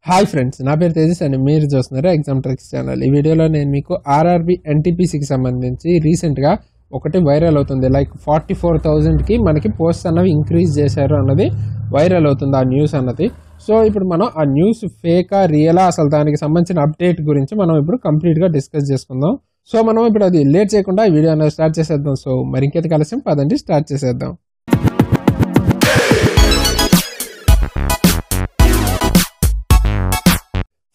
Hi friends, నా పేరు Tejas and మీరు చూస్తున్నారు ఎగ్జామ్ ట్రిక్స్ ఛానల్. ఈ వీడియోలో నేను మీకు ఆర్ఆర్బి ఎన్టీపీసీకి సంబంధించి రీసెంట్గా ఒకటి వైరల్ అవుతుంది. లైక్ 44,000కి మనకి పోస్ట్ అన్నవి ఇంక్రీజ్ చేశారు అన్నది వైరల్ అవుతుంది, ఆ న్యూస్ అన్నది. సో ఇప్పుడు మనం ఆ న్యూస్ ఫేకా రియలా, అసలు దానికి సంబంధించిన అప్డేట్ గురించి మనం ఇప్పుడు కంప్లీట్గా డిస్కస్ చేసుకుందాం. సో మనం ఇప్పుడు అది లేట్ చేయకుండా ఈ వీడియో అనేది స్టార్ట్ చేసేద్దాం. సో మరి ఇంకేది కలిసి పదండి స్టార్ట్ చేసేద్దాం.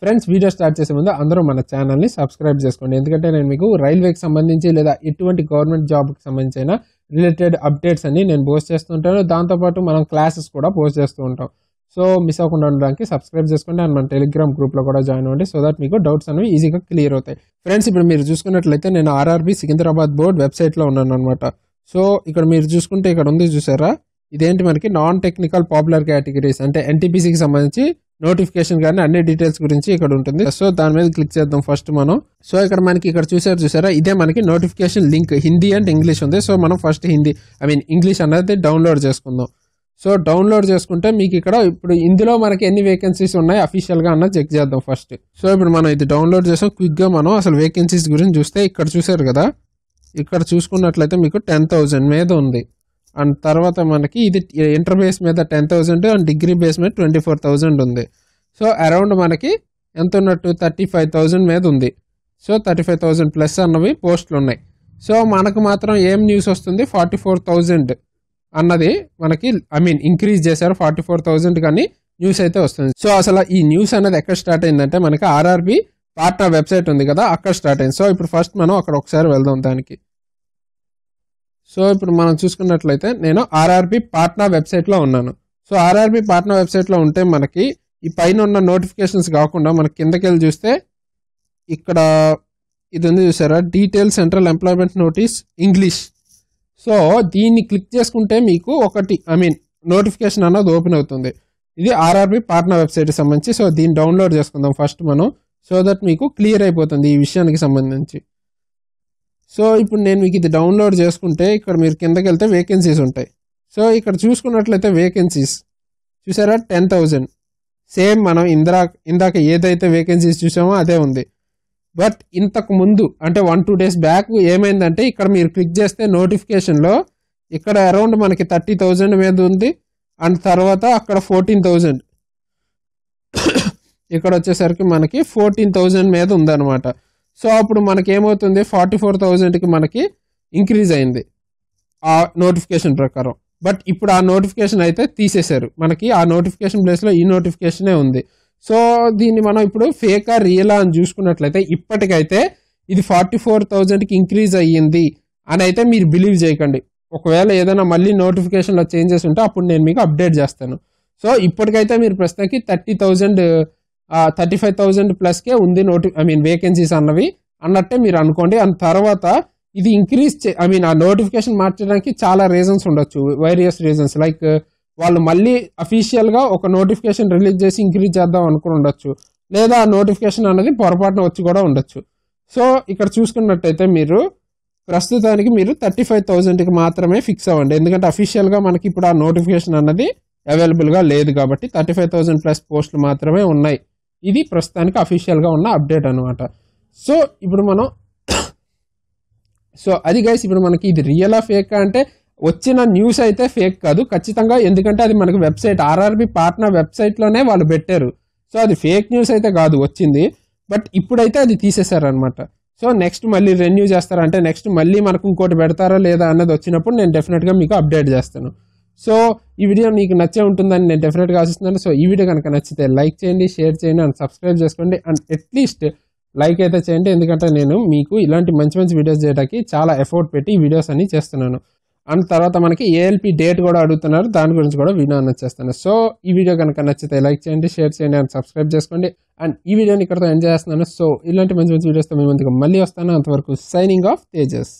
ఫ్రెండ్స్, వీడియో స్టార్ట్ చేసే ముందు అందరూ మన ఛానల్ని సబ్స్క్రైబ్ చేసుకోండి. ఎందుకంటే నేను మీకు రైల్వేకి సంబంధించి లేదా ఎటువంటి గవర్నమెంట్ జాబ్కి సంబంధించిన రిలేటెడ్ అప్డేట్స్ అన్ని నేను పోస్ట్ చేస్తుంటాను. దాంతోపాటు మనం క్లాసెస్ కూడా పోస్ట్ చేస్తూ ఉంటాం. సో మిస్ అవ్వకుండా ఉండడానికి సబ్స్క్రైబ్ చేసుకోండి అండ్ మన టెలిగ్రామ్ గ్రూప్లో కూడా జాయిన్ అవ్వండి. సో దట్ మీకు డౌట్స్ అనేవి ఈజీగా క్లియర్ అవుతాయి. ఫ్రెండ్స్, ఇప్పుడు మీరు చూసుకున్నట్లయితే నేను ఆర్ఆర్బి సికింద్రాబాద్ బోర్డ్ వెబ్సైట్లో ఉన్నాను అనమాట. సో ఇక్కడ మీరు చూసుకుంటే ఇక్కడ ఉంది చూసారా, ఇదేంటి మనకి నాన్ టెక్నికల్ పాపులర్ కేటగిరీస్ అంటే ఎన్టీపీసీకి సంబంధించి నోటిఫికేషన్ కానీ అన్ని డీటెయిల్స్ గురించి ఇక్కడ ఉంటుంది. సో దాని మీద క్లిక్ చేద్దాం ఫస్ట్ మనం. సో ఇక్కడ మనకి ఇక్కడ చూసారా, ఇదే మనకి notification link Hindi and English ఉంది. సో మనం ఫస్ట్ ఇంగ్లీష్ అనేది డౌన్లోడ్ చేసుకుందాం. సో డౌన్లోడ్ చేసుకుంటే మీకు ఇక్కడ ఇప్పుడు ఇందులో మనకి ఎన్ని వేకెన్సీస్ ఉన్నాయి అఫీషియల్గా అన్నది చెక్ చేద్దాం ఫస్ట్. సో ఇప్పుడు మనం ఇది డౌన్లోడ్ చేసాం. క్విక్గా మనం అసలు వేకెన్సీస్ గురించి చూస్తే ఇక్కడ చూసారు కదా, ఇక్కడ చూసుకున్నట్లయితే మీకు 10,000 మీద ఉంది. అండ్ తర్వాత మనకి ఇది ఇంటర్ బేస్ మీద 10,000 అండ్ డిగ్రీ బేస్ మీద 24,000 ఉంది. సో అరౌండ్ మనకి ఎంత ఉన్నట్టు 35,000 మీద ఉంది. సో 35,000 ప్లస్ అన్నవి పోస్టులు ఉన్నాయి. సో మనకు మాత్రం ఏం న్యూస్ వస్తుంది, 44,000 అన్నది మనకి ఇంక్రీజ్ చేశారు 44,000 కానీ న్యూస్ అయితే వస్తుంది. సో అసలు ఈ న్యూస్ అనేది ఎక్కడ స్టార్ట్ అయిందంటే మనకి ఆర్ఆర్బి పాట్నా వెబ్సైట్ ఉంది కదా, అక్కడ స్టార్ట్ అయింది. సో ఇప్పుడు ఫస్ట్ మనం అక్కడ ఒకసారి వెళ్దాం దానికి. సో ఇప్పుడు మనం చూసుకున్నట్లయితే నేను ఆర్ఆర్బి పాట్నా వెబ్సైట్లో ఉన్నాను. సో ఆర్ఆర్బి పాట్నా వెబ్సైట్లో ఉంటే మనకి ఈ పైన ఉన్న నోటిఫికేషన్స్ కాకుండా మనకి కిందకి వెళ్ళి చూస్తే ఇక్కడ ఇది ఉంది చూసారా, detail central employment notice English. So దీన్ని క్లిక్ చేసుకుంటే మీకు ఒకటి నోటిఫికేషన్ అన్నది ఓపెన్ అవుతుంది. ఇది ఆర్ఆర్బి పాట్నా వెబ్సైట్కి సంబంధించి. సో దీన్ని డౌన్లోడ్ చేసుకుందాం ఫస్ట్ మనం, సో దట్ మీకు క్లియర్ అయిపోతుంది ఈ విషయానికి సంబంధించి. సో ఇప్పుడు నేను మీకు ఇది డౌన్లోడ్ చేసుకుంటే ఇక్కడ మీరు కిందకి వెళ్తే వేకెన్సీస్ ఉంటాయి. సో ఇక్కడ చూసుకున్నట్లయితే వేకెన్సీస్ చూసారా 10,000 సేమ్ మనం ఇందాక ఏదైతే వేకెన్సీస్ చూసామో అదే ఉంది. బట్ ఇంతకు ముందు అంటే 1-2 days బ్యాక్ ఏమైందంటే ఇక్కడ మీరు క్లిక్ చేస్తే నోటిఫికేషన్లో ఇక్కడ అరౌండ్ మనకి 30,000 మీద ఉంది. అండ్ తర్వాత అక్కడ 14,000 ఇక్కడ వచ్చేసరికి మనకి 14,000 మీద ఉందన్నమాట. సో అప్పుడు మనకి ఏమవుతుంది, 44,000కి మనకి ఇంక్రీజ్ అయింది ఆ నోటిఫికేషన్ ప్రకారం. బట్ ఇప్పుడు ఆ నోటిఫికేషన్ అయితే తీసేశారు, మనకి ఆ నోటిఫికేషన్ ప్లేస్లో ఈ నోటిఫికేషనే ఉంది. సో దీన్ని మనం ఇప్పుడు ఫేకా రియలా అని చూసుకున్నట్లయితే ఇప్పటికైతే ఇది 44,000కి ఇంక్రీజ్ అయ్యింది అని అయితే మీరు బిలీవ్ చేయకండి. ఒకవేళ ఏదైనా మళ్ళీ నోటిఫికేషన్లో చేంజెస్ ఉంటే అప్పుడు నేను మీకు అప్డేట్ చేస్తాను. సో ఇప్పటికైతే మీరు ప్రస్తుతానికి 35,000 ప్లస్కే ఉంది వేకెన్సీస్ అన్నవి అన్నట్టే మీరు అనుకోండి. అండ్ తర్వాత ఇది ఇంక్రీజ్ ఆ నోటిఫికేషన్ మార్చడానికి చాలా రీజన్స్ ఉండొచ్చు, వేరియస్ రీజన్స్. లైక్ వాళ్ళు మళ్ళీ అఫీషియల్గా ఒక నోటిఫికేషన్ రిలీజ్ చేసి ఇంక్రీజ్ చేద్దాం అనుకుని ఉండొచ్చు, లేదా ఆ నోటిఫికేషన్ అనేది పొరపాటున వచ్చి కూడా ఉండొచ్చు. సో ఇక్కడ చూసుకున్నట్టయితే మీరు ప్రస్తుతానికి మీరు 35,000కి మాత్రమే ఫిక్స్ అవ్వండి. ఎందుకంటే అఫీషియల్గా మనకి ఇప్పుడు ఆ నోటిఫికేషన్ అన్నది అవైలబుల్గా లేదు కాబట్టి 35,000 ప్లస్ పోస్టులు మాత్రమే ఉన్నాయి. ఇది ప్రస్తుతానికి అఫీషియల్గా ఉన్న అప్డేట్ అనమాట. సో ఇప్పుడు మనం అది గైస్, ఇప్పుడు మనకి ఇది రియలా ఫేకా అంటే వచ్చిన న్యూస్ అయితే ఫేక్ కాదు ఖచ్చితంగా, ఎందుకంటే అది మనకి వెబ్సైట్ ఆర్ఆర్బి పాట్నా వెబ్సైట్లోనే వాళ్ళు పెట్టారు. సో అది ఫేక్ న్యూస్ అయితే కాదు వచ్చింది, బట్ ఇప్పుడైతే అది తీసేశారనమాట. సో నెక్స్ట్ మళ్ళీ రెన్యూ చేస్తారంటే నెక్స్ట్ మళ్ళీ మనకు ఇంకోటి పెడతారా లేదా అన్నది వచ్చినప్పుడు నేను డెఫినెట్గా మీకు అప్డేట్ చేస్తాను. సో ఈ వీడియో మీకు నచ్చే ఉంటుందని నేను డెఫినెట్గా ఆశిస్తున్నాను. సో ఈ వీడియో కనుక నచ్చితే లైక్ చేయండి, షేర్ చేయండి అండ్ సబ్స్క్రైబ్ చేసుకోండి. అండ్ అట్లీస్ట్ లైక్ అయితే చేయండి, ఎందుకంటే నేను మీకు ఇలాంటి మంచి మంచి వీడియోస్ చేయడానికి చాలా ఎఫర్ట్ పెట్టి ఈ వీడియోస్ అన్ని చేస్తున్నాను. అండ్ తర్వాత మనకి ఏఎల్పి డేట్ కూడా అడుగుతున్నారు, దాని గురించి కూడా వీడియో అన్నది చేస్తాను. సో ఈ వీడియో కనుక నచ్చితే లైక్ చేయండి, షేర్ చేయండి అండ్ సబ్స్క్రైబ్ చేసుకోండి. అండ్ ఈ వీడియోని ఇక్కడతో ఎంజాయ్ చేస్తున్నాను. సో ఇలాంటి మంచి మంచి వీడియోస్తో మీ ముందుకు మళ్ళీ వస్తాను. అంతవరకు సైనింగ్ ఆఫ్ తేజస్.